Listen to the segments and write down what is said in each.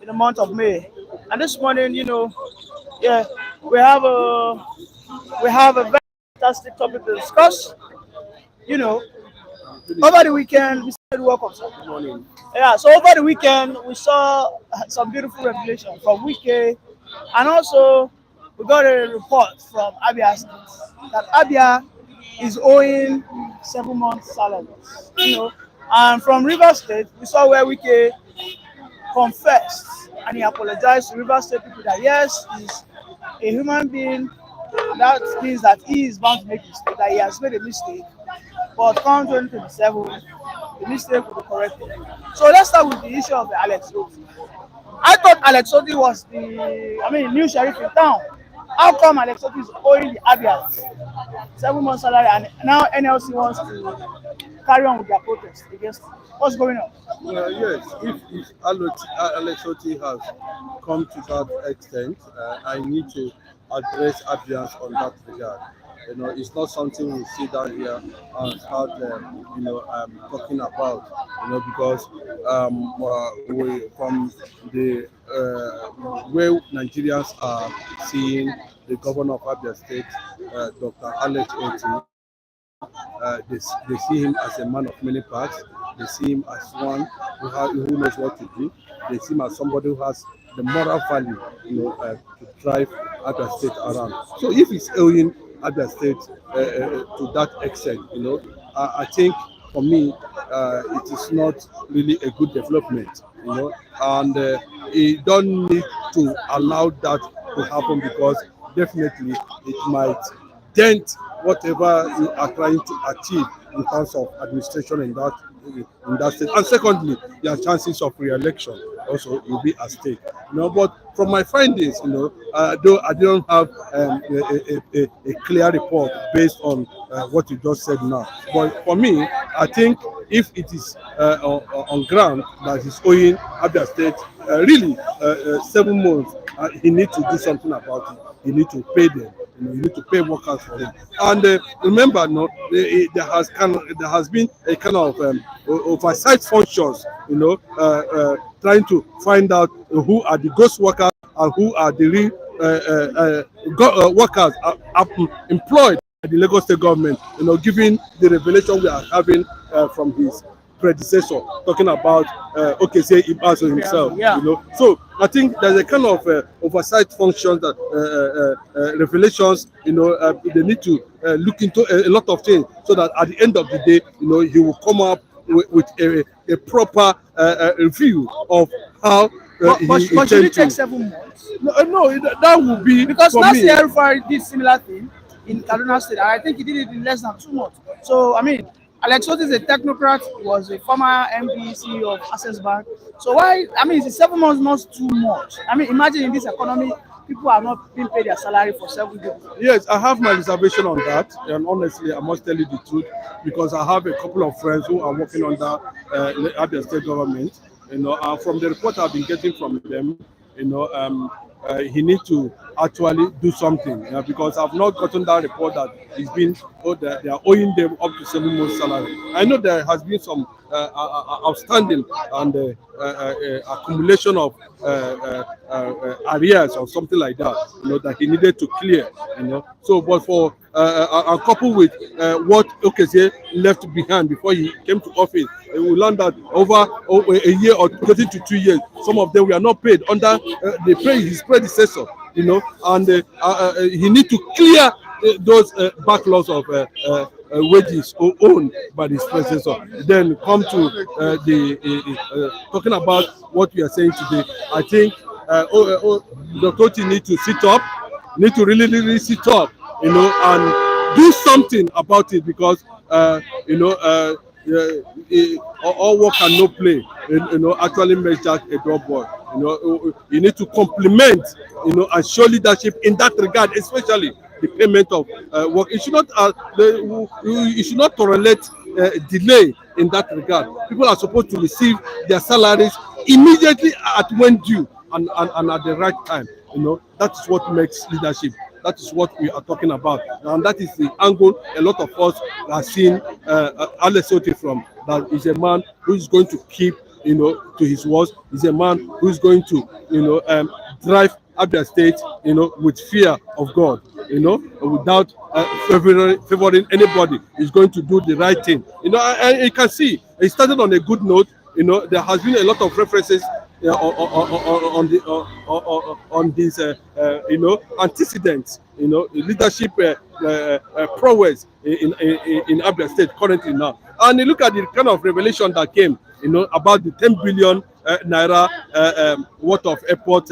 in the month of May. And this morning, yeah, we have a very fantastic topic to discuss. You know, over the weekend we started welcome. Sir. Good morning. Yeah, so over the weekend we saw some beautiful revelation from WIKE, and also we got a report from Abia State that Abia is owing 7 months' salaries. And from River State we saw where WIKE confessed and he apologized to River State people that yes, he's a human being. That means that he is bound to make a mistake, that he has made a mistake. But come 2027, the mistake will be corrected. So let's start with the issue of the Alex Oti. I thought Alex Oti was the new sheriff in town. How come Alex Oti is owing the Abians 7 months salary and now NLC wants to carry on with their protest against him? What's going on? Yes, if Alex Oti has come to that extent, I need to address Abians on that regard. It's not something we sit down here and start, talking about, because we from the way Nigerians are seeing the governor of Abia State, Dr. Alex Oti. They see him as a man of many parts. They see him as one who knows what to do. They see him as somebody who has the moral value, to drive Abia State around. So if he's owing Abia State to that extent, I think for me it is not really a good development, and you don't need to allow that to happen because definitely it might dent whatever you are trying to achieve in terms of administration in that state. And secondly, your chances of re-election also will be at stake. But from my findings, though I don't have a clear report based on what you just said now. But for me, I think if it is on ground that he's owing Abia State really 7 months, he needs to do something about it. He needs to pay them. You need to pay workers for them. And remember, there has been a kind of oversight functions, trying to find out who are the ghost workers and who are the real workers employed by the Lagos State government. Given the revelation we are having from his predecessor, talking about say Ibazo himself. Yeah. So I think there's a kind of oversight functions that revelations. They need to look into a lot of things so that at the end of the day, he will come up with a proper review of how. But should it take 7 months? No, that would be because for last me. year Rufai did similar thing in Kaduna State, and I think he did it in less than 2 months. So Alex Oti is a technocrat. He was a former MD, CEO of Access Bank. So why? Is 7 months not too much? Imagine in this economy, people are not being paid their salary for 7 days. Yes, I have my reservation on that, and honestly, I must tell you the truth because I have a couple of friends who are working under the Abia State government. And from the report I've been getting from them, he needs to actually do something because I've not gotten that report that they are owing them up to 7 months' salary. I know there has been some outstanding and accumulation of arrears or something like that, that he needed to clear. So, but for coupled with what Okezie left behind before he came to office, we learned that over a year or getting to 2 years, some of them were not paid under his predecessor. And he need to clear those backlogs of wages owned by his predecessor. Then come to talking about what we are saying today. I think Dr. Oti need to sit up, need to really sit up, and do something about it because all work and no play, actually makes Jack a drop ball. You need to complement, and show leadership in that regard, especially the payment of work. It should not you should not tolerate delay in that regard. People are supposed to receive their salaries immediately at when due and at the right time. That is what makes leadership. That is what we are talking about, and that is the angle a lot of us are seeing Alex Oti from. That is a man who is going to keep to his words. He's a man who's going to, drive Abia State, with fear of God, without favoring anybody. He's going to do the right thing. And you can see he started on a good note. There has been a lot of references on these antecedents, leadership prowess in Abia State currently now. And you look at the kind of revelation that came, about the 10 billion naira worth of airport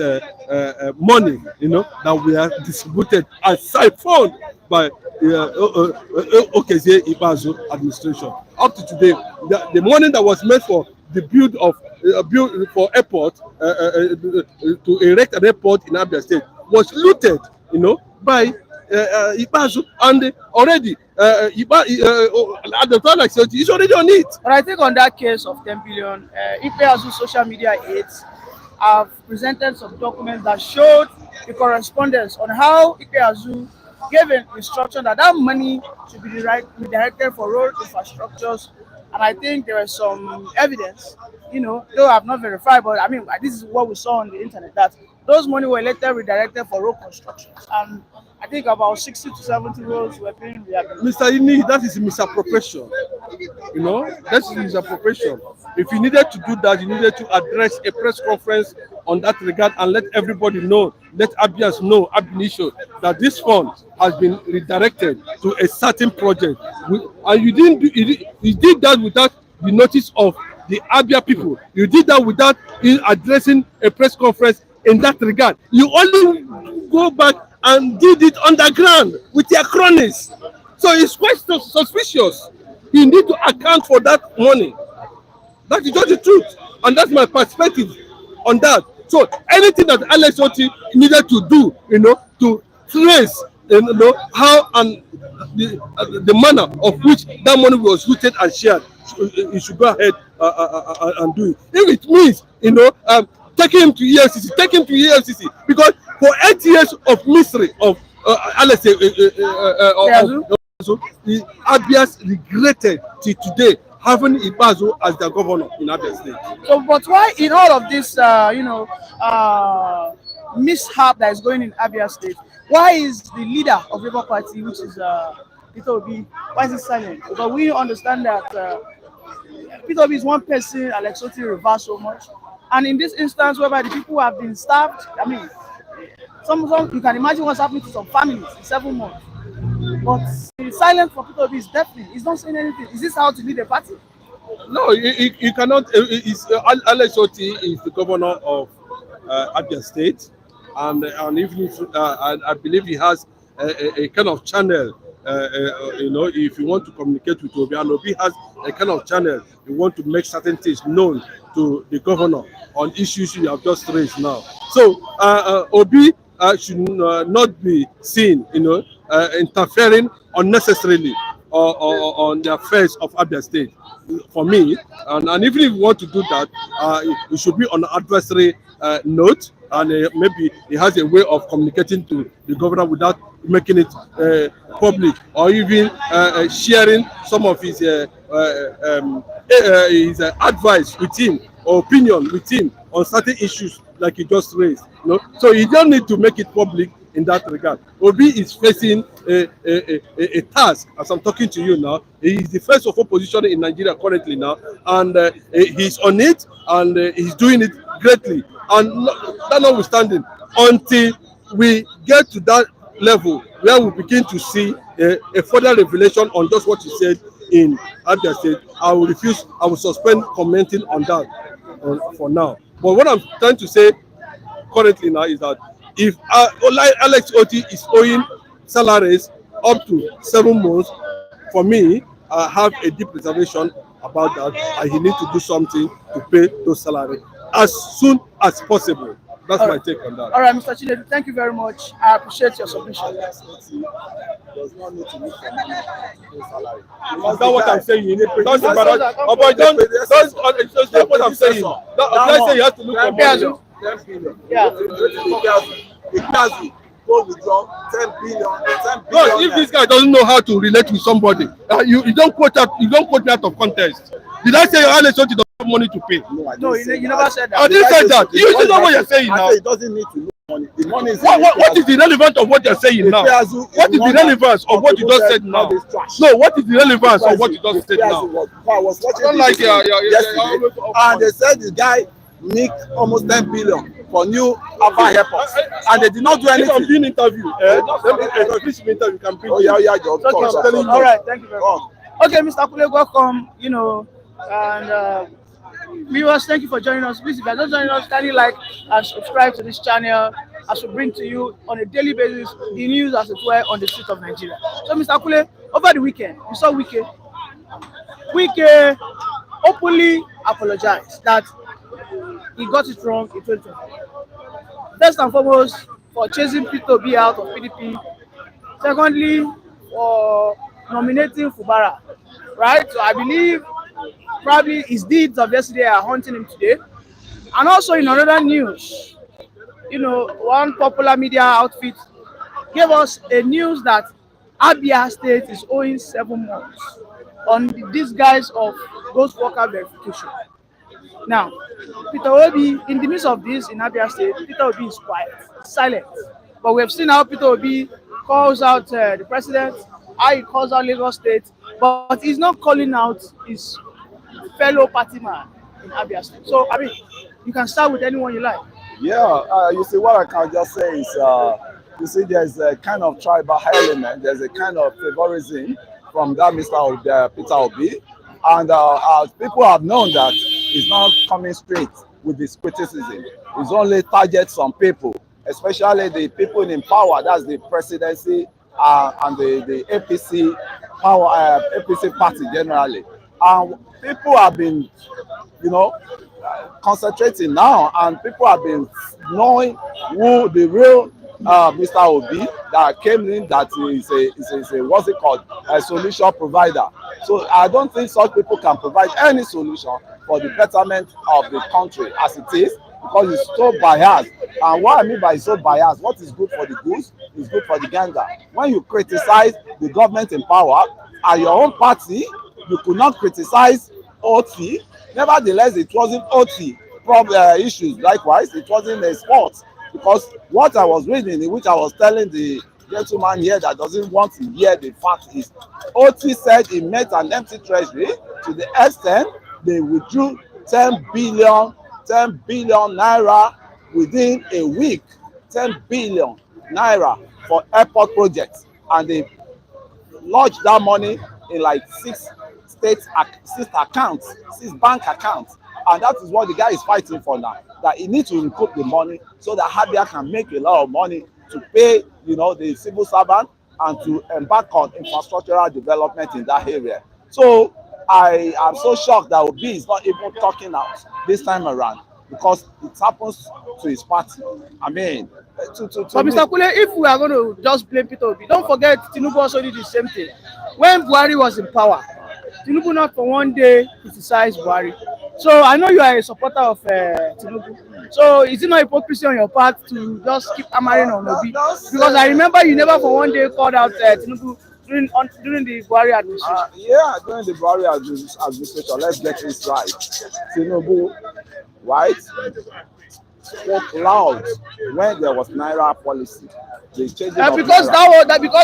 money, that we have distributed and siphoned by Okezie Ibazu administration. Up to today, the money that was meant for the build for airport to erect an airport in Abia State was looted, by Ibazu, and already at the time like it's already on it. But I think on that case of 10 billion, Ibazu's social media aides have presented some documents that showed the correspondence on how Ibazu gave an instruction that money should be redirected for road infrastructures. And I think there is some evidence, though I've not verified, but I mean, this is what we saw on the internet, that those money were later redirected for road constructions. And I think about 60 to 70 roads were being rehabilitated. Mr. Ini, that is misappropriation. That is misappropriation. If you needed to do that, you needed to address a press conference on that regard and let everybody know, let Abians know, Abinishio, that this fund has been redirected to a certain project. And you did that without the notice of the Abia people. You did that without addressing a press conference in that regard. You only go back and did it underground with your cronies. So it's quite suspicious. You need to account for that money. That is just the truth. And that's my perspective on that. So anything that Alex OTTI needed to do, to trace, how and the manner of which that money was looted and shared, you should go ahead and do it. If it means, taking him to EFCC, take him to EFCC, because for 8 years of mystery of Alex, the Abias regretted till today having Ibazu as the governor in Abia State. So, but why in all of this, mishap that is going in Abia State, why is the leader of Labour Party, which is Peter Obi, why is he silent? Because we understand that Peter Obi is one person, Alex OTTI reversed so much. And in this instance, whereby the people have been starved, I mean, some you can imagine what's happening to some families in 7 months. But he's silent for Peter Obi is deafening. He's not saying anything. Is this how to lead a party? No, you cannot. Alex OTTI is the governor of Abia State, and even if I believe he has a kind of channel. If you want to communicate with Obi, and Obi has a kind of channel, you want to make certain things known to the governor on issues you have just raised now. So Obi should not be seen, interfering unnecessarily on the affairs of Abia State. For me, and even if you want to do that, it should be on an adversary note, and maybe he has a way of communicating to the governor without making it public, or even sharing some of his advice with him or opinion with him on certain issues like he just raised. So you don't need to make it public in that regard. Obi is facing a task as I'm talking to you now. He is the first of opposition in Nigeria currently now, and he's on it, and he's doing it greatly. And that notwithstanding, until we get to that level where we begin to see a further revelation on just what you said in Abia State, I will suspend commenting on that for now. But what I'm trying to say currently now is that if Alex OTTI is owing salaries up to 7 months, for me, I have a deep reservation about that, and he needs to do something to pay those salaries as soon as possible. That's my take on that. All right, Mr. Chinedu, thank you very much. I appreciate your submission. Does not need to look for money to pay salary. Is that what I'm saying? That's what I'm saying. Let's say you have to look for money. 10 billion. Yeah. Ikazu go withdraw 10 billion. No, if this guy doesn't know how to relate with somebody, you don't quote that. You don't quote me out of context. Did I say Alex OTTI have money to pay. No, I No, didn't say you that. never said that. I didn't say that. You see what you're saying I now. said it doesn't need to look money. The money is What is the relevance of what you're saying now? What is the relevance of what you just said now? No, what is the relevance of what you just said now? I was watching don't like yesterday, and they said the guy make almost 10 billion for new Alpha airports, and they did not do anything. If I'm being interviewed, please be interviewed. You can bring. Oh yeah, Joe. Okay, all right, thank you very much. Okay, Mr. Kule, welcome. You know, and viewers, thank you for joining us. Please, if you're not joining us, kindly like and subscribe to this channel as we bring to you on a daily basis the news as it were on the streets of Nigeria. So, Mr. Kule, over the weekend, you saw WIKE. WIKE openly apologized that he got it wrong in 2020. First and foremost, for chasing Peter Obi out of PDP. Secondly, for nominating FUBARA, right? So I believe probably his deeds of yesterday are haunting him today. And also in another news, you know, one popular media outfit gave us a news that Abia State is owing 7 months on the disguise of ghost worker verification. Now, Peter Obi, in the midst of this in Abia State, Peter Obi is quiet, silent. But we have seen how Peter Obi calls out the president, how he calls out Lagos State, but he's not calling out his fellow party man in Abia State. So, I mean, you can start with anyone you like. Yeah, you see, what I can just say is, you see, there's a kind of tribal element, there's a kind of favorism from that Peter Obi, and people have known that he's not coming straight with this criticism. He's only target some people, especially the people in power, that's the presidency and the APC power, APC party generally. And people have been, you know, concentrating now, and people have been knowing who the real Mr. Obi that came in, that is a what's it called, a solution provider. So I don't think such people can provide any solution for the betterment of the country as it is, because it's so biased. And what I mean by so biased, what is good for the goose is good for the gander. When you criticize the government in power and your own party, you could not criticize OTTI. Nevertheless, it wasn't OTTI issues. Likewise, it wasn't a sport, because what I was reading, in which I was telling the gentleman here that doesn't want to hear the fact, is OTTI said he met an empty treasury to the extent they withdrew 10 billion naira within a week. 10 billion naira for airport projects, and they lodged that money in like six bank accounts, and that is what the guy is fighting for now, that he needs to recoup the money so that Abia can make a lot of money to pay, you know, the civil servant and to embark on infrastructural development in that area. So I am so shocked that Obi is not even talking out this time around, because it happens to his party. I mean, But Mr. Kule, if we are going to just blame Peter Obi, don't forget Tinubu also did the same thing. When Buhari was in power, Tinubu not for one day criticized Buhari. So I know you are a supporter of Tinubu. So is it not hypocrisy on your part to just keep hammering on Obi? Because I remember you never for one day called out Tinubu during the Buhari administration. Yeah, during the Buhari administration, let's get this right. Tinubu, right, spoke loud when there was Naira policy. Because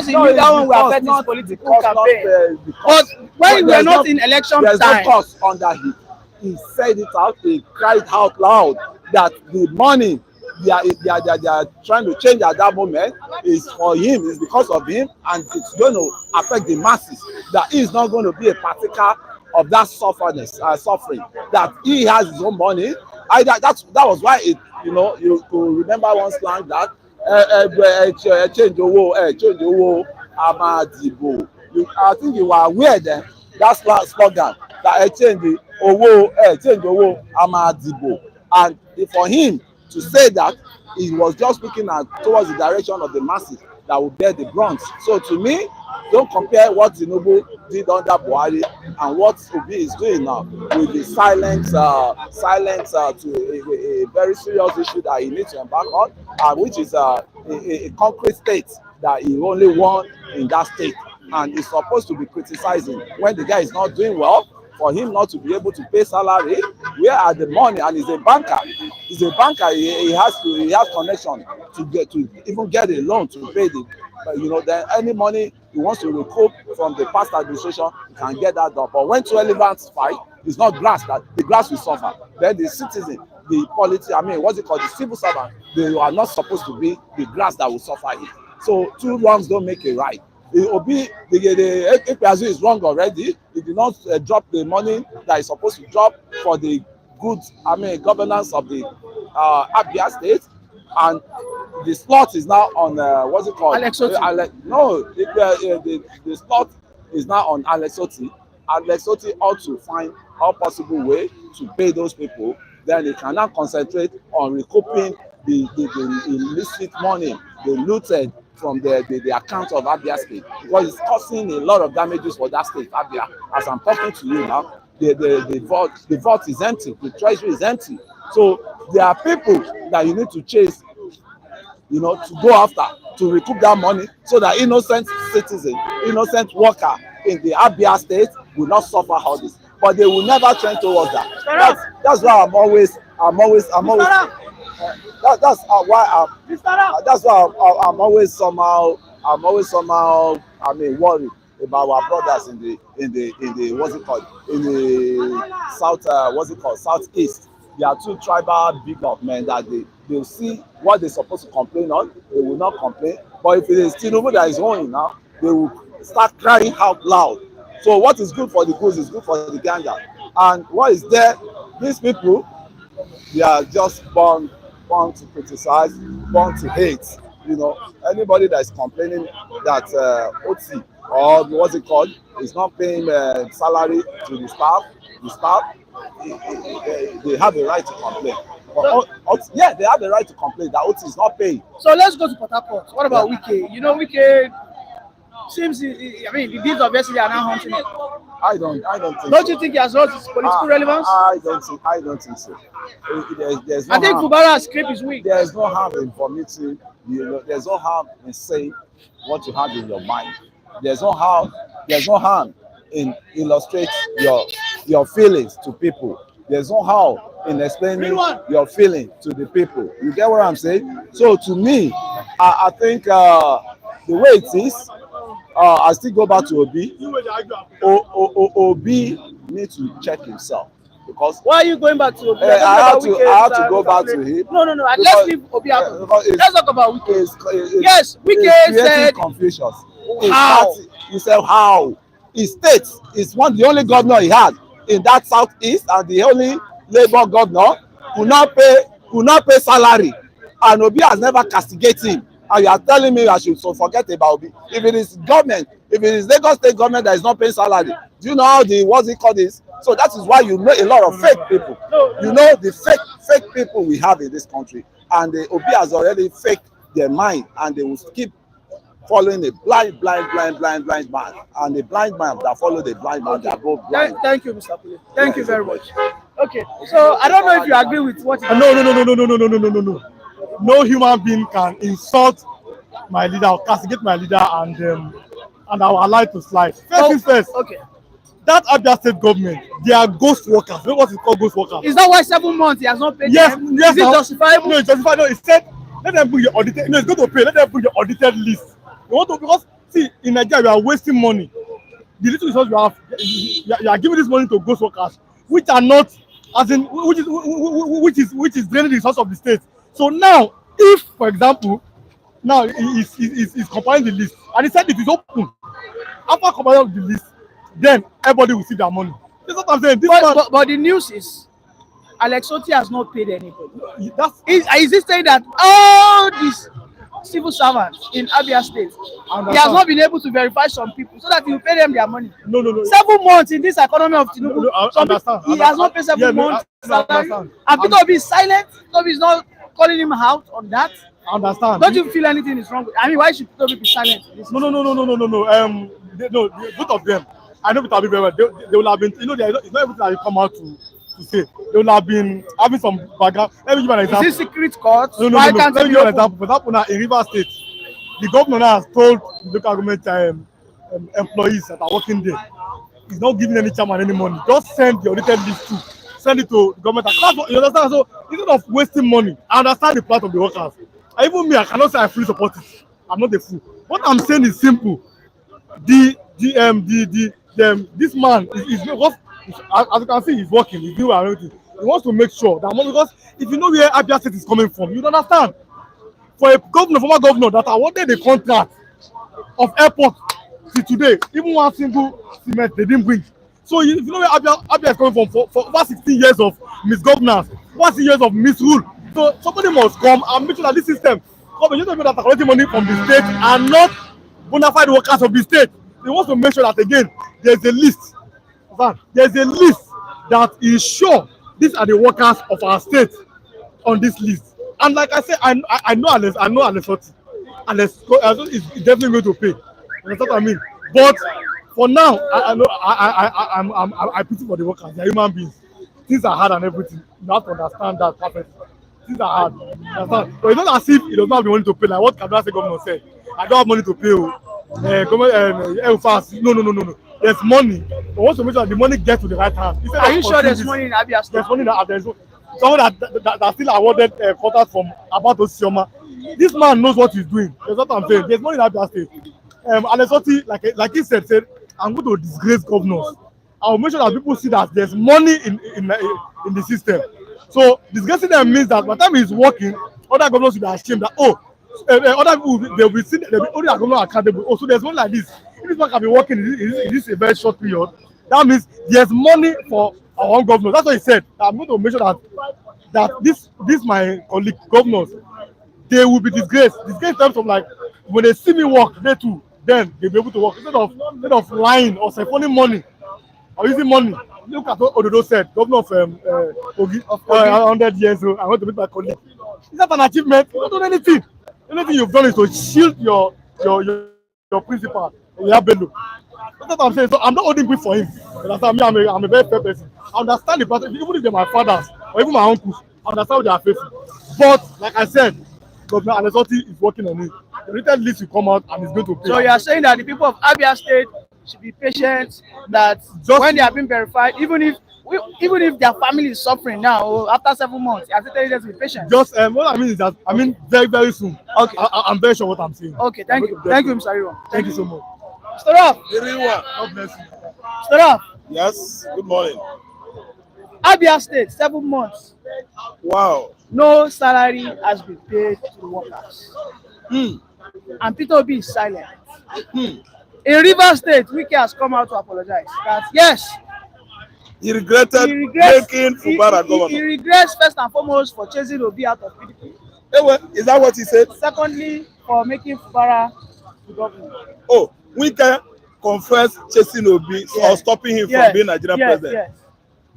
he knew that one will affect his political campaign. But when we are not in election time, there's no cost under him. He said it out. He cried out loud that the money they are trying to change at that moment is for him. It's because of him, and it's going to affect the masses. That he is not going to be a partaker of that suffering. That he has his own money. That was why it. You know, you could remember one slang that change owo amadibo. I think you were aware then that slogan that change owo amadibo, and for him to say that, he was just looking towards the direction of the masses that will bear the brunt. So to me, don't compare what Tinubu did under Buhari and what Obi is doing now with the silence to a very serious issue that he needs to embark on, which is a concrete state that he only won in that state, and is supposed to be criticizing when the guy is not doing well. for him not to be able to pay salary. Where are the money? And he's a banker. He's a banker. He has connection to even get a loan to pay the. Then any money he wants to recoup from the past administration, he can get that done. But when two elephants fight, it's not grass that the grass will suffer. Then the citizen, the the civil servant, they are not supposed to be the grass that will suffer it. So two wrongs don't make a right. The Ekpeazu is wrong already. He did not drop the money that is supposed to drop for the good, governance of the Abia state, and the slot is now on what's it called? The slot is now on Alex Otti. Alex Otti ought to find all possible way to pay those people. Then they can now concentrate on recouping the illicit money they looted from the account of Abia State, because it's causing a lot of damages for that state, Abia. As I'm talking to you now, the vault is empty, the treasury is empty. So there are people that you need to chase, to go after to recoup that money, so that innocent citizen, innocent worker in the Abia State will not suffer all this. But they will never trend towards that. That's why I'm always somehow worried about our brothers in the what's it called, in the south, southeast. There are two tribal big of men that they'll see what they're supposed to complain on, they will not complain. But if it is Tinubu that is owning now, they will start crying out loud. So what is good for the goose is good for the gander. And what is there, these people, they are just born to criticize, born to hate. Anybody that is complaining that OTTI, or what's it called, is not paying salary to the staff, they have the right to complain. Yeah, they have the right to complain that OTTI is not paying. So let's go to Port Harcourt. What about WIKE? WIKE seems, the deeds of yesterday are now haunting it. I don't think. Don't you think he has lost his political relevance? I don't think so. There's no I think FUBARA's script is weak. There's no harm in vomiting. There's no harm in saying what you have in your mind. There's no harm in illustrate your feelings to people. There's no harm in explaining your feeling to the people. You get what I'm saying? So to me, I think the way it is, I still go back to Obi. Obi needs to check himself, because why are you going back to Obi? I have to go back to him. No. Let's leave Obi out. Let's talk about WIKE. Yes, WIKE said confusion. How? He said how? He states is the only governor he had in that southeast, and the only Labour governor could not pay salary, and Obi has never castigated him. And you are telling me I should forget about Obi? If it is government, if it is Lagos State government that is not paying salary, do you know how what's it called is? So that is why you know a lot of fake people. You know the fake people we have in this country, and the Obi has already faked their mind, and they will keep following a blind man, and the blind man that follow the blind man, they are both blind. Thank you, Mr. Pule. Thank you very much. Okay, so I don't know if you agree with what. No. No human being can insult my leader or castigate my leader and I will allow it to slide. First. Okay. That Abia State government, they are ghost workers. You know what is called ghost workers? Is that why 7 months he has not paid them? Yes. Is it justifiable? No, it's justified. No, it said let them bring your audited. No, it's going to pay. Let them bring your audited list. You want to, because see, in Nigeria we are wasting money. The little resources you are giving this money to ghost workers, which are not, as in, which is draining the resource of the state. So now, if, for example, now he's compiling the list, and he said it is open. After compiling the list, then everybody will see their money. That's what I'm saying. But the news is, Alex Otti has not paid anybody. Is he saying that all these civil servants in Abia State, he has not been able to verify some people so that he will pay them their money? No. 7 months in this economy of Tinubu. He has not paid 7 months. And Peter Obi is silent. Obi is not calling him out on that. I understand. Don't you feel anything is wrong? I mean, why should Peter Obi be silent? No. Both of them. I know Peter Obi very well. They will have been. It's not everything that you come out to say. They will have been having some background. Let me give you an example. Is this secret court? No. Let me give you an example. For example, now in Rivers State, the governor has told the local government employees that are working there is not giving any chairman any money. Just send the audited list to send it to the government. That's what, you understand? So instead of wasting money, I understand the plight of the workers. And even me, I cannot say I fully support it. I'm not a fool. What I'm saying is simple. This man is because as you can see, he's working, he's doing everything. He wants to make sure that because if you know where Abia State is coming from, you understand. For a governor, former governor that awarded the contract of airport till today, even one single cement they didn't bring. So if you know where Abia is coming from for over 16 years of misgovernance, 16 years of misrule. So somebody must come and make sure that this system, because you know that are collecting money from the state and not bona fide workers of the state. They want to make sure that again there's a list. There's a list that is sure these are the workers of our state on this list. And like I said, I know Alessoti. Alessoti is definitely going to pay. You know what I mean? But for now, I pity for the workers. They're human beings. Things are hard and everything. You have to understand that perfectly. Things are hard. But it's not as if he does not have the money to pay. Like what Kaduna State governor said, I don't have money to pay. No. There's money. But once you make sure the money gets to the right hand. Are you sure there's money in Abia State? There's money that there's someone that still awarded contract from Abato Sioma. This man knows what he's doing. That's what I'm saying. There's money in Abia State. Alessoti, like he said, I'm going to disgrace governors. I'll make sure that people see that there's money in the system. So disgracing them means that by the time he's working, other governors will be ashamed that other people they'll be only governor accountable. Oh, so there's one like this. If this man can be working in this a very short period, that means there's money for our own governors. That's what he said. I'm going to make sure that this my colleague governors, they will be disgraced. Disgraced in terms of like when they see me work, they too, then they'll be able to work instead of lying or siphoning money or using money. Look at what Ododo said, governor of Ogi, 100 years old. I want to meet my colleague. Is that an achievement? You don't do anything. Anything you've done is to shield your principal. That's what I'm saying. So I'm not holding grief for him. I'm a very fair person. I understand the person, even if they're my fathers or even my uncles, I understand what they are facing. But like I said, Governor Alessoti is working on it. The written list will come out and it's going to pay. So you are saying that the people of Abia State should be patient, that just when they have been verified, even if their family is suffering now after 7 months, you have to tell them to be patient. Just what I mean is that very, very soon. Okay. I'm very sure what I'm saying. Okay, thank you. Thank you, Mr. Iwan. Thank you so much. Start off. God bless you. Start off. Yes, good morning. Abia State, 7 months. Wow. No salary has been paid to the workers. And Peter Obi is silent. In Rivers State, WIKE has come out to apologize. That yes, he regretted making FUBARA governor. He regrets first and foremost for chasing Obi out of PDP. Is that what he said? Secondly, for making FUBARA the governor. Oh, WIKE confessed chasing Obi or stopping him from being Nigerian president. Yes.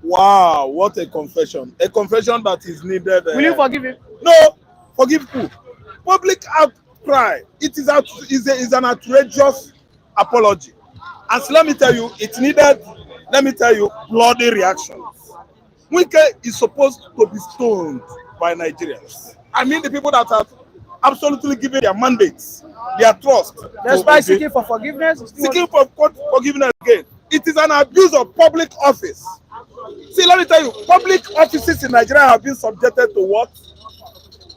Wow, what a confession. A confession that is needed. Will you forgive him? No, forgive who? Public outcry. It is an outrageous apology. And so let me tell you, it needed, bloody reactions. WIKE is supposed to be stoned by Nigerians. I mean the people that have absolutely given their mandates, their trust. Despite seeking for forgiveness? Seeking for forgiveness again. It is an abuse of public office. See, let me tell you, public offices in Nigeria have been subjected to what?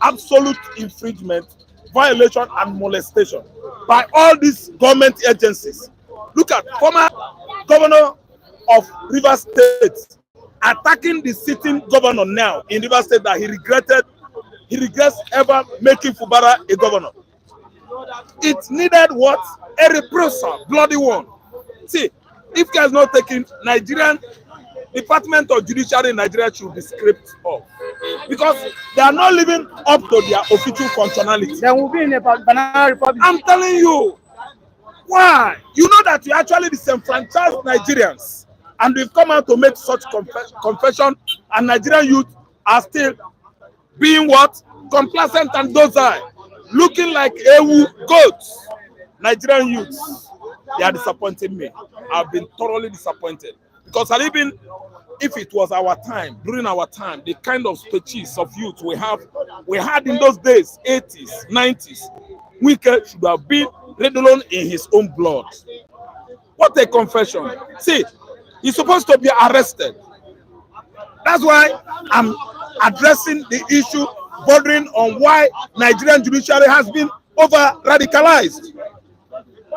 Absolute infringement, violation, and molestation by all these government agencies. Look at former governor of Rivers State attacking the sitting governor now in Rivers State that he regrets ever making FUBARA a governor. It needed what? A reprisal, bloody one. See, if guys not taking Nigerian Department of Judiciary in Nigeria should be scraped off because they are not living up to their official functionality. They will be in a banana republic. I'm telling you, why? You know that we actually disenfranchised Nigerians, and we've come out to make such confession, and Nigerian youth are still being what? Complacent and docile, looking like ewu goats. Nigerian youths, they are disappointing me. I've been thoroughly disappointed. Because if it was our time, during our time, the kind of species of youth we had in those days, 80s, 90s, WIKE should have been redolent in his own blood. What a confession. See, He's supposed to be arrested. That's why I'm addressing the issue bordering on why Nigerian judiciary has been over-radicalized.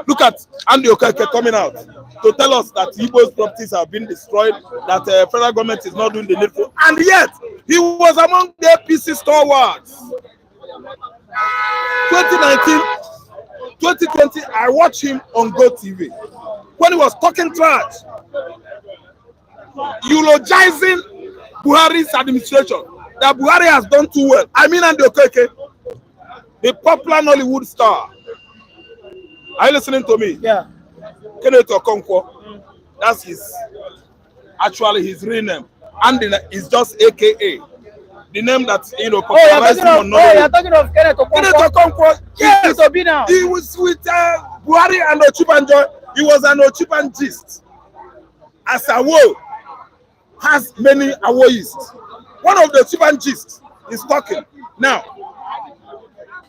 Look at Andy Okeke coming out to tell us that Igbo's properties have been destroyed, that federal government is not doing the needful, and yet he was among the APC stalwarts. 2019, 2020, I watched him on GoTV when he was talking trash, eulogizing Buhari's administration, that Buhari has done too well. I mean, Andy Okeke, the popular Nollywood star. Are you listening to me? Yeah. Kenneth Okonkwo. That's actually his real name. Andy is just AKA. The name that, you know, popularized him on Nollywood. Oh, you're talking of Kenneth Okonkwo. Kenneth Okonkwo, yes. He was with Buhari and Ochibanjo. He was an Ochibangist. As Awo has many Awoists. One of the Ochibangists is talking. Now,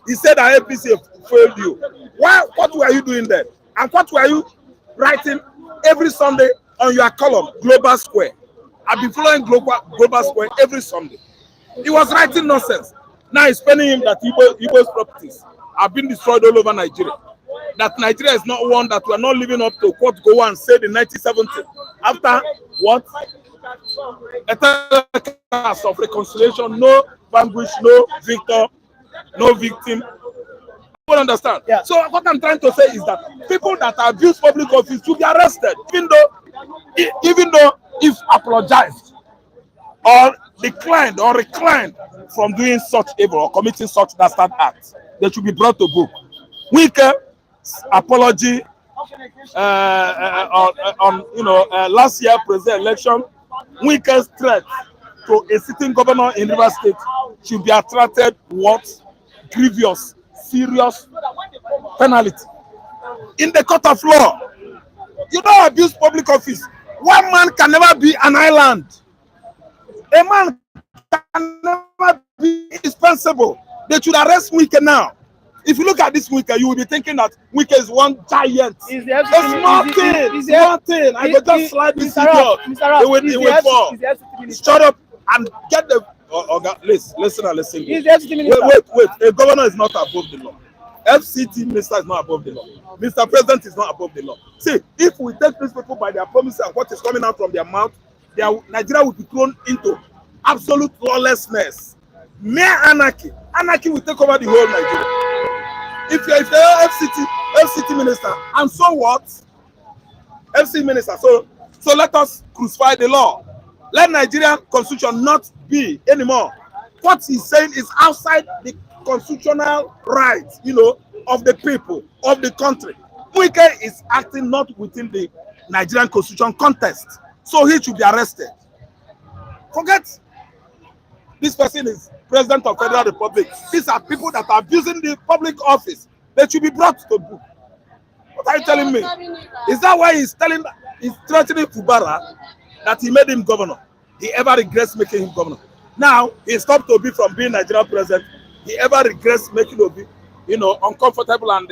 he said that APC failed you. What were you doing there? And what were you writing every Sunday on your column, Global Square? I've been following Global Square every Sunday. He was writing nonsense. Now he's telling him that Igbo's properties have been destroyed all over Nigeria. That Nigeria is not one that we are not living up to what Gowan and said in 1970. After what? A of reconciliation, no vanquish, no victor, no victim. You understand? Yeah. So what I'm trying to say is that people that abuse public office should be arrested, even though if apologized or declined or reclined from doing such evil or committing such dastard acts, they should be brought to book. WIKE apology on last year president election, WIKE's threat to a sitting governor in Rivers State should be attracted what grievous, serious penalty in the court of law. You don't abuse public office. One man can never be an island. A man can never be indispensable. They should arrest WIKE now. If you look at this WIKE, you will be thinking that WIKE is one giant. It's nothing. I will just slide this idiot. He will fall. Shut up and get the. Listen. Wait. A governor is not above the law. FCT minister is not above the law. Mr. President is not above the law. See, if we take these people by their promises and what is coming out from their mouth, Nigeria will be thrown into absolute lawlessness. Mere anarchy. Anarchy will take over the whole Nigeria. If you're FCT minister, and so what? FC minister. So let us crucify the law. Let Nigerian constitution not be anymore. What he's saying is outside the constitutional rights, of the people, of the country. WIKE is acting not within the Nigerian constitution context. So he should be arrested. Forget this person is president of Federal Republic. These are people that are abusing the public office. They should be brought to book. What are you telling me? Is that why he's threatening FUBARA that he made him governor? He ever regrets making him governor. Now he stopped Obi from being Nigerian president. He ever regrets making Obi, uncomfortable and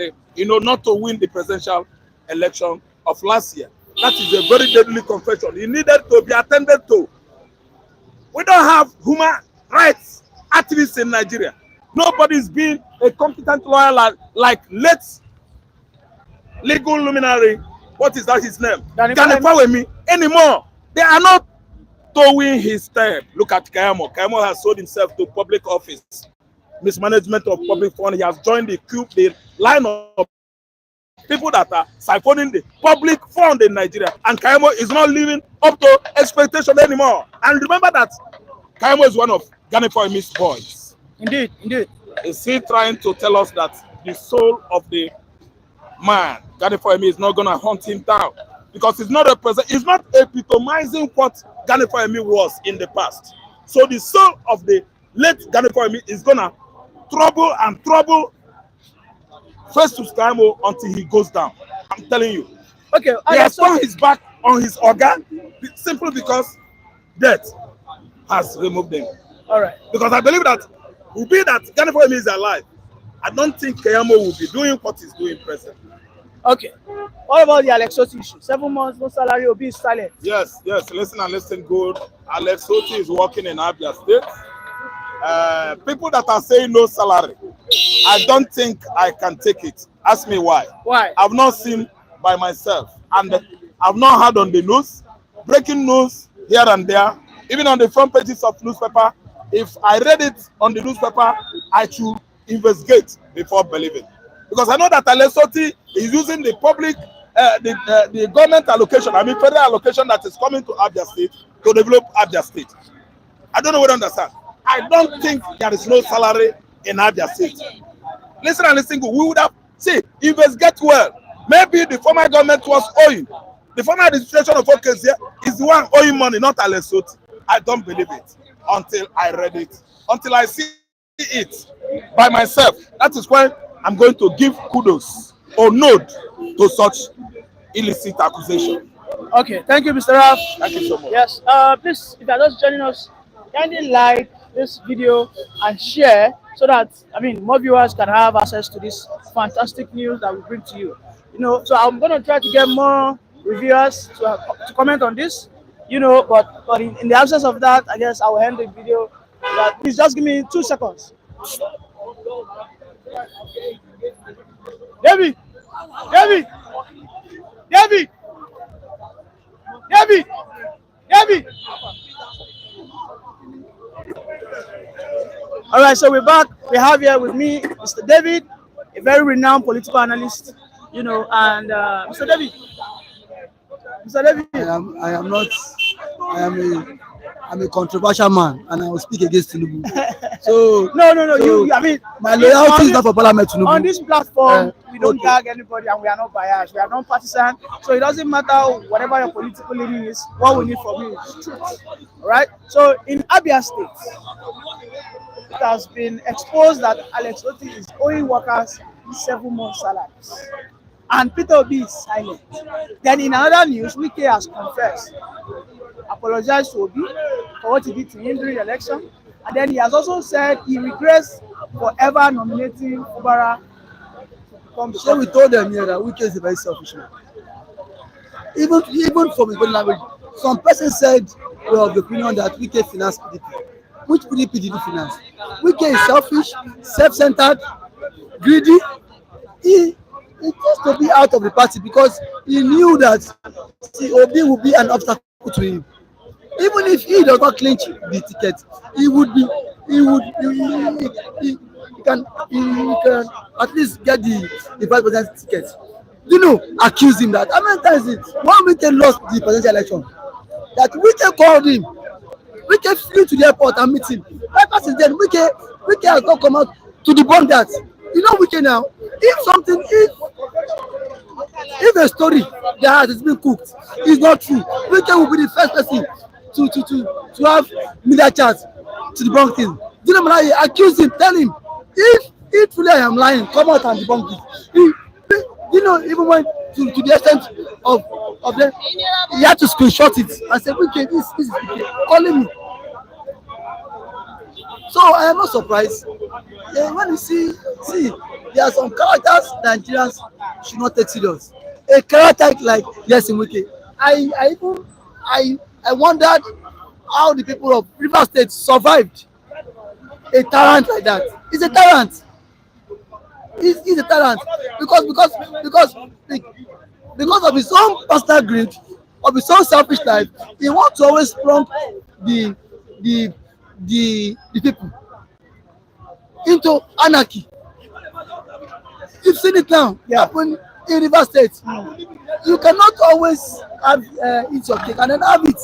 not to win the presidential election of last year. That is a very deadly confession. He needed to be attended to. We don't have human rights activists in Nigeria. Nobody's been a competent lawyer like late legal luminary. What is that his name? Ganefawemi anymore. They are not towing his step. Look at Kayamo. Kayamo has sold himself to public office. Mismanagement of public fund. He has joined the line of people that are siphoning the public fund in Nigeria. And Kayamo is not living up to expectation anymore. And remember that Kayamo is one of Ganefawemi's boys. Indeed. Is he trying to tell us that the soul of the man, Ganefawemi, is not going to hunt him down? Because it's not epitomizing what Ganefawemi was in the past. So the soul of the late Ganefawemi is going to trouble Festus Kayamo until he goes down. I'm telling you. Okay. He has turned his back on his organ simply because death has removed him. All right. Because I believe that Ganefawemi is alive. I don't think Kayamo will be doing what he's doing presently. Okay. What about the Alex Otti issue? 7 months, no salary, Obi is silent. Yes, yes. Listen and listen good. Alex Otti is working in Abia State. People that are saying no salary, I don't think I can take it. Ask me why. Why? I've not seen by myself, and I've not heard on the news, breaking news here and there, even on the front pages of newspaper. If I read it on the newspaper, I should investigate before believing, because I know that Alex Otti is using the public, the government allocation, I mean federal allocation that is coming to Abia State to develop Abia State. I don't know what to understand. I don't think there is no salary in Abia State. Listen and listen good. We would have, see, investigate well. Maybe the former government was owing. The former administration of OKZ is the one owing money, not Alex Otti. I don't believe it until I read it, until I see it by myself. That is why I'm going to give kudos or nod to such illicit accusation. Okay, thank you, Mr. Raf. Thank you so much. Yes, please, if you are just joining us, kindly like this video and share so that, I mean, more viewers can have access to this fantastic news that we bring to you. You know, so I'm going to try to get more reviewers to comment on this, you know, but in the absence of that, I guess I will end the video. Please just give me 2 seconds. David! David! David! David! David! All right, so we're back. We have here with me Mr. David, a very renowned political analyst, you know, and Mr. David. Mr. David. I'm a controversial man, and I will speak against Tinubu. So no. You, I mean, my loyalty is not for Parliament Tinubu. On this platform, we don't gag anybody, and we are not biased. We are not partisan. So it doesn't matter whatever your political leaning is. What we need from you is truth. All right. So in Abia State, it has been exposed that Alex Otti is owing workers 7 months' salaries, and Peter Obi is silent. Then in another news, WIKE has confessed, apologized to Obi for what he did to him during the election, and then he has also said he regrets for ever nominating FUBARA to become the. So we told them here that WIKE is a very selfish man. Even from his body language, some person said we are of the opinion that WIKE financed PDP. Which PDP did he finance? WIKE is selfish, self-centered, greedy. He just to be out of the party because he knew that Obi would be an obstacle to him. Even if he does not clinch the ticket, he can at least get the vice president ticket. You know, accuse him that. How many times one WIKE lost the presidential election? That WIKE called him. WIKE flew to the airport and meet him. Right past then, WIKE has not come out to debunk that. You know WIKE now, if a story that has been cooked is not true, WIKE will be the first person to have media chats to debunk things. You know, I accuse him, tell him, if truly I am lying, come out and debunk it. You know, even went to the extent of them, he had to screenshot it and say, WIKE, this is WIKE calling me. So I am not surprised. When you see, there are some characters Nigerians should not take serious. A character like yes in WIKE. I wondered how the people of River State survived a tyrant like that. He's a tyrant. He's a tyrant because of his own personal greed, of his own selfish life. He wants to always plunk the people into anarchy. You've seen it now happen in River State. You cannot always have eat your cake and then have it.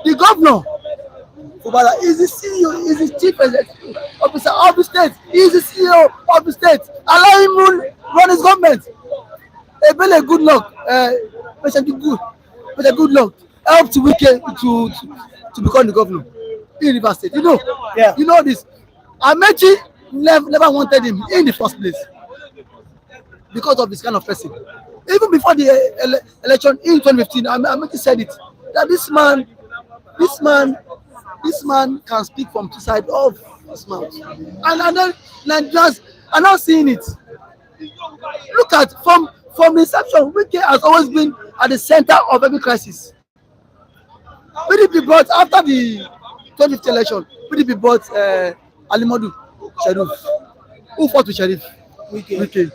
The governor, FUBARA, is the CEO, is the chief executive officer of the state. He is the CEO of the state. Allow him run his government. A very good luck. Good luck. Help to WIKE to become the governor in River State. You know, you know this. Amechi never wanted him in the first place because of this kind of person. Even before the election in 2015, Amechi said it that this man can speak from two sides of his mouth, and then Nigerians are not seeing it. Look at from inception, Wike has always been at the center of every crisis. PDP brought after the 2015 election. PDP brought Alimodu Sheriff. Who fought with Sheriff? Wike.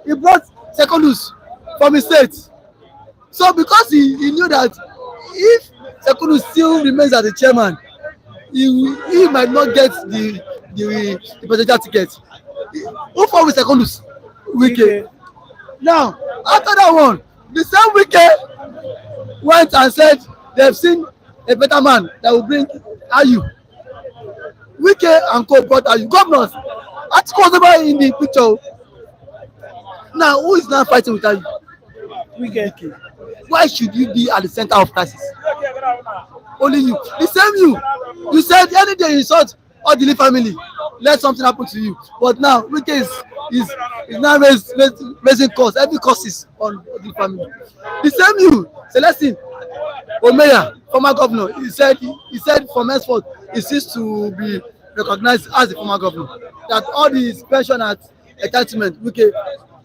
He brought Secondus from his state. So because he knew that if Secondus still remains as the chairman, he might not get the presidential ticket. Who fought with Secondus? Wike. Now, after that one, the same Wike went and said they've seen a better man that will bring Ayu. Wike and co brought Ayu. Governors, Atiku was never in the picture. Now, who is now fighting with Ayu? Wike. Why should you be at the center of crisis? Only you. The same you. You said any day you insult all the Lee family, let something happen to you. But now Wike is now raising costs. Every cost is on the family. The same you. Celestine Omeya, former governor, he said from henceforth he ceased to be recognized as the former governor. That all his pension at entitlement, Wike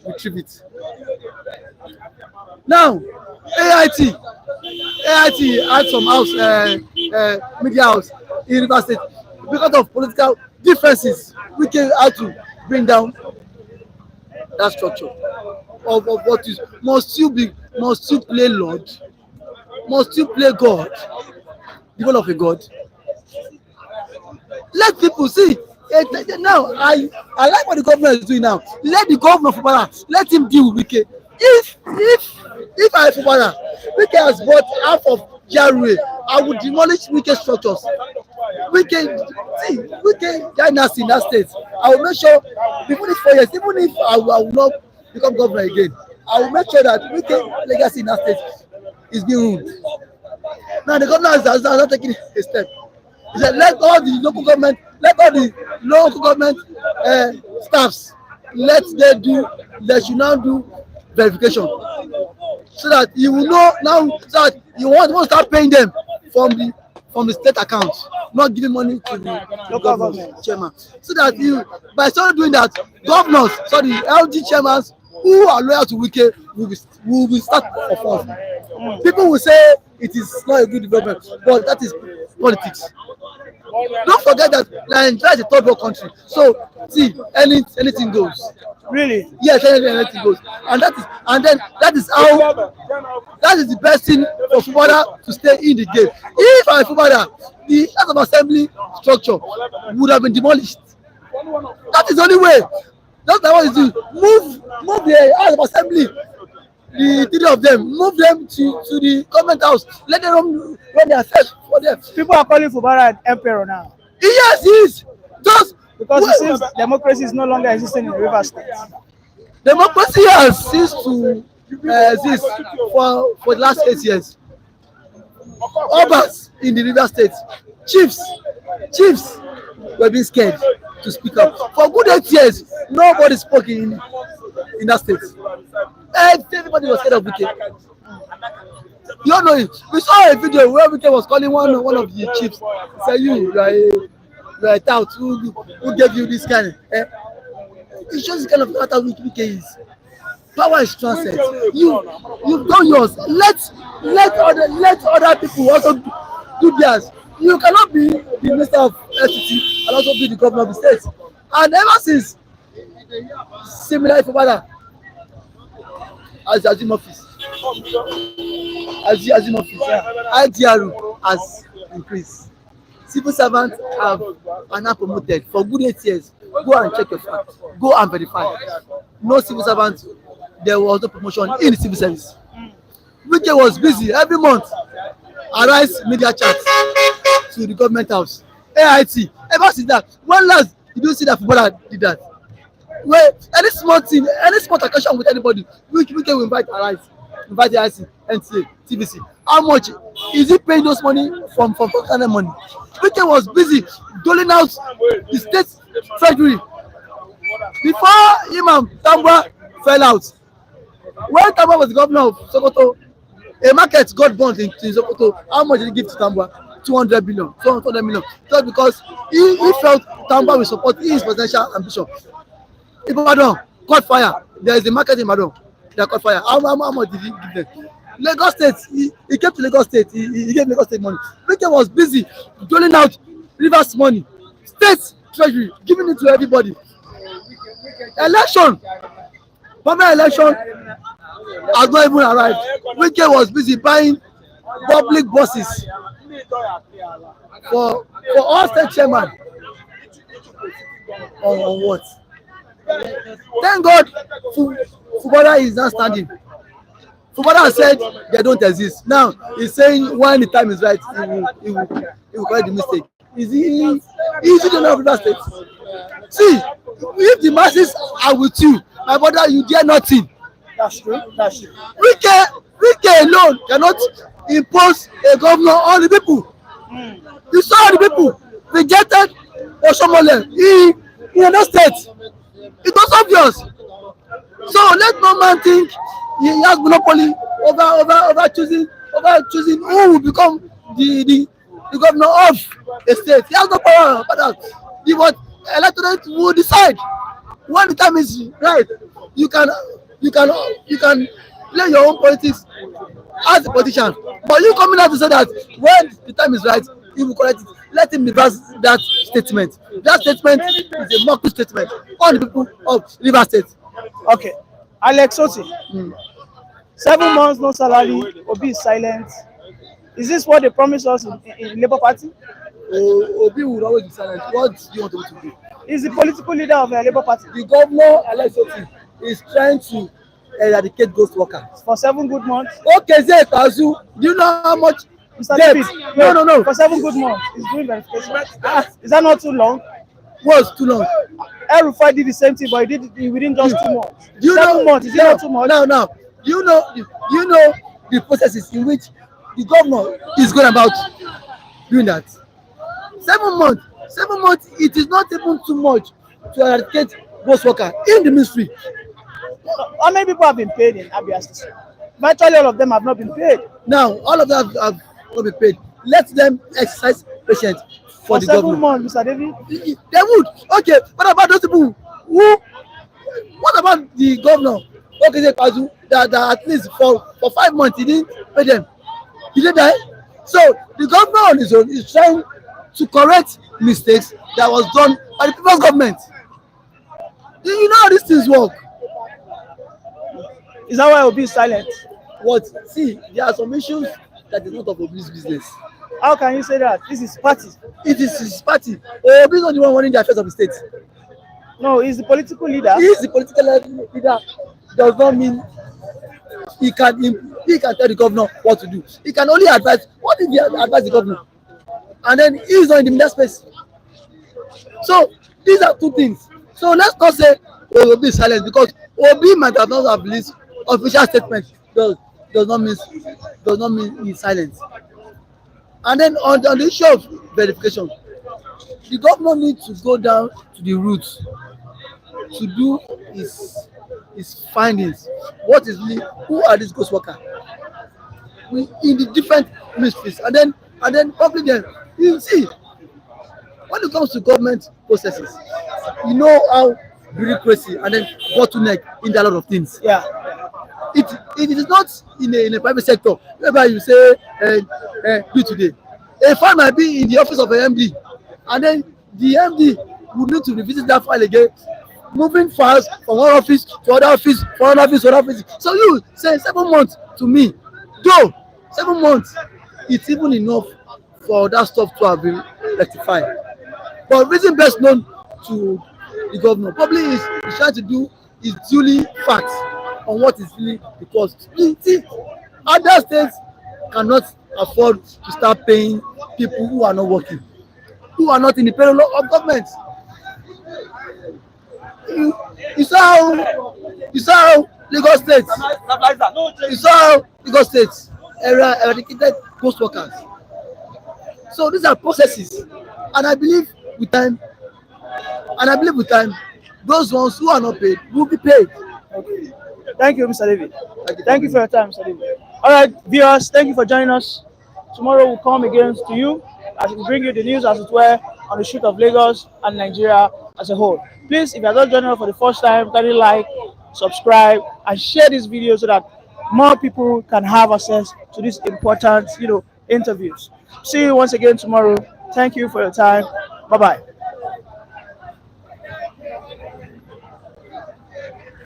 retrieve it. Now, AIT had some house, media house in Rivers State. Because of political differences, Wike had to bring down that structure of what is must you play Lord, must you play God, the role of a God. Let people see. Now I like what the government is doing now. Let the governor of FUBARA, let him deal with Wike. If I FUBARA, Wike has bought half of GRA, I would demolish Wike structures. Wike dynasty in that state. I will make sure before this 4 years, even if I will not become governor again, I will make sure that Wike legacy in that state is being ruled. Now the governor has not taken a step. He said, let all the local government staffs, they should now do verification, so that you will know now, so that you won't start paying them from the state account, not giving money to the local government chairman. So that you, by starting doing that, governors, LG chairmen who are loyal to Wike will be start for us. People will say it is not a good development, but that is politics. Don't forget that Nigeria is a third world country. So see, anything goes. Really? Yes, anything goes. And that is the best thing for FUBARA to stay in the game. If I FUBARA, the House of Assembly structure would have been demolished. That is the only way. That's what it's doing. Move the House of Assembly, the three of them, move them to the government house. Let them run their affairs for them. People are calling FUBARA an emperor now. Yes, he is. Just because it seems democracy is no longer existing in Rivers State. Democracy has ceased to exist for the last 8 years. OBIs in the Rivers State, chiefs were being scared to speak up. For good 8 years, nobody spoke in that state. Everybody was scared of Wike. You don't know it. We saw a video where Wike was calling one of the chiefs. He said, you are a tout. Who gave you this kind? It shows the kind of character Wike is. Power is transcended. You've done yours. Let other people also do theirs. You cannot be the minister of FCT and also be the governor of the state. And ever since, similar FUBARA, as Azim office, IDR has increased. Civil servants are now promoted for good 8 years. Go and check your facts. Go and verify. No civil servants. There was no promotion in the civil service. Wike was busy every month. Arise media chats to the government house. AIT. Ever since that, when last did you see that FUBARA did that? Where any small thing, any small occasion with anybody, Wike will invite Arise, invite the AIT, NTA, TVC. How much is he paying those money from kind of money? Wike was busy doling out the state treasury before Imam Tambwa fell out. When Tambwa was the governor of Sokoto, a market got burnt in Sokoto. How much did he give to Tambwa? 200 million. Just because he felt Tambwa will support his presidential ambition. Ibadan caught fire. There is a market in Ibadan that caught fire. How much did he give them? Lagos State, he came to Lagos State. He gave Lagos State money. Wike was busy doling out Rivers money, state treasury, giving it to everybody. Election, primary election has not even arrived. Wike was busy buying public buses for all state chairman. On what? Thank God, FUBARA is not standing. FUBARA said they don't exist. Now he's saying when the time is right, he will correct the mistake. Is he the know of Rivers State? See, if the masses are with you, my brother, you dare nothing. That's true. That's true. Wike alone cannot impose a governor on the people. You saw the people rejected Oshomole in another state. It was obvious. So let no man think he has monopoly over choosing who will become the governor of a state. He has no power over that. The electorate will decide when the time is right. You can play your own politics as a politician, but you coming out to say that when the time is right, he will correct it. Let him reverse that statement. That statement is a mockery statement on the people of Rivers State. Okay, Alex Oti. 7 months no salary. Obi is silent. Is this what they promised us in Labour Party? Obi will always be silent. What do you want to do? Is the political leader of the Labour Party? The governor, Alex Oti, is trying to eradicate ghost workers For 7 good months. Okay, say Kazu, do you know how much Mr. debt? David, No. For 7 good months, he's doing verification. Is that not too long? Was too long. El-Rufai did the same thing, but he did it within just 2 months. Do you 7 months, is it not too much? Now. Do you know the processes in which the governor is going about doing that? 7 months. 7 months. It is not even too much to eradicate ghost worker in the ministry. How many people have been paid in Abia State? Virtually all of them have not been paid. Now, all of them have not been paid. Let them exercise patience for the 7 government. months, Mr. David. They would. Okay, what about those people who? What about the governor? Okay, say Kazu, that at least for 5 months he didn't pay them. He didn't die. So the governor on his own is trying to correct mistakes that was done by the previous government. You know how these things work. Is that why Obi is silent? What? See, there are some issues that is not of Obi's business. How can you say that? This is party. It is his party. Obi is not the one running the affairs of the state. No, he's the political leader. He is the political leader. Does not mean he can tell the governor what to do. He can only advise. What if he advise the governor? And then he is not in the middle space. So these are two things. So let's not say Obi is silent, because Obi might have not have released official statement. Does not mean he's silent. And then on the issue of verification, the governor needs to go down to the roots to do his findings. What is really, who are these ghost workers in the different ministries, and then probably then you see when it comes to government processes, you know how bureaucracy and then bottleneck in a lot of things. Yeah. It is not in a private sector whereby you say do today. A file might be in the office of an MD, and then the MD will need to revisit that file again, moving files from one office to other office, from one office to other office. So you say 7 months to me, though 7 months, it's even enough for that stuff to have been rectified. But reason best known to the governor probably is trying to do is duly facts on what is really the cost. See, other states cannot afford to start paying people who are not working, who are not in the payroll of government. You saw how Lagos State, eradicated ghost workers. So these are processes, and I believe with time, those ones who are not paid will be paid. Okay. Thank you, Mr. David. Thank you for your time, Mr. David. All right, viewers, thank you for joining us. Tomorrow we'll come again to you as we bring you the news as it were on the shoot of Lagos and Nigeria. as a whole. Please, if you are not joining us for the first time, kindly like, subscribe, and share this video so that more people can have access to these important, interviews. See you once again tomorrow. Thank you for your time. Bye bye.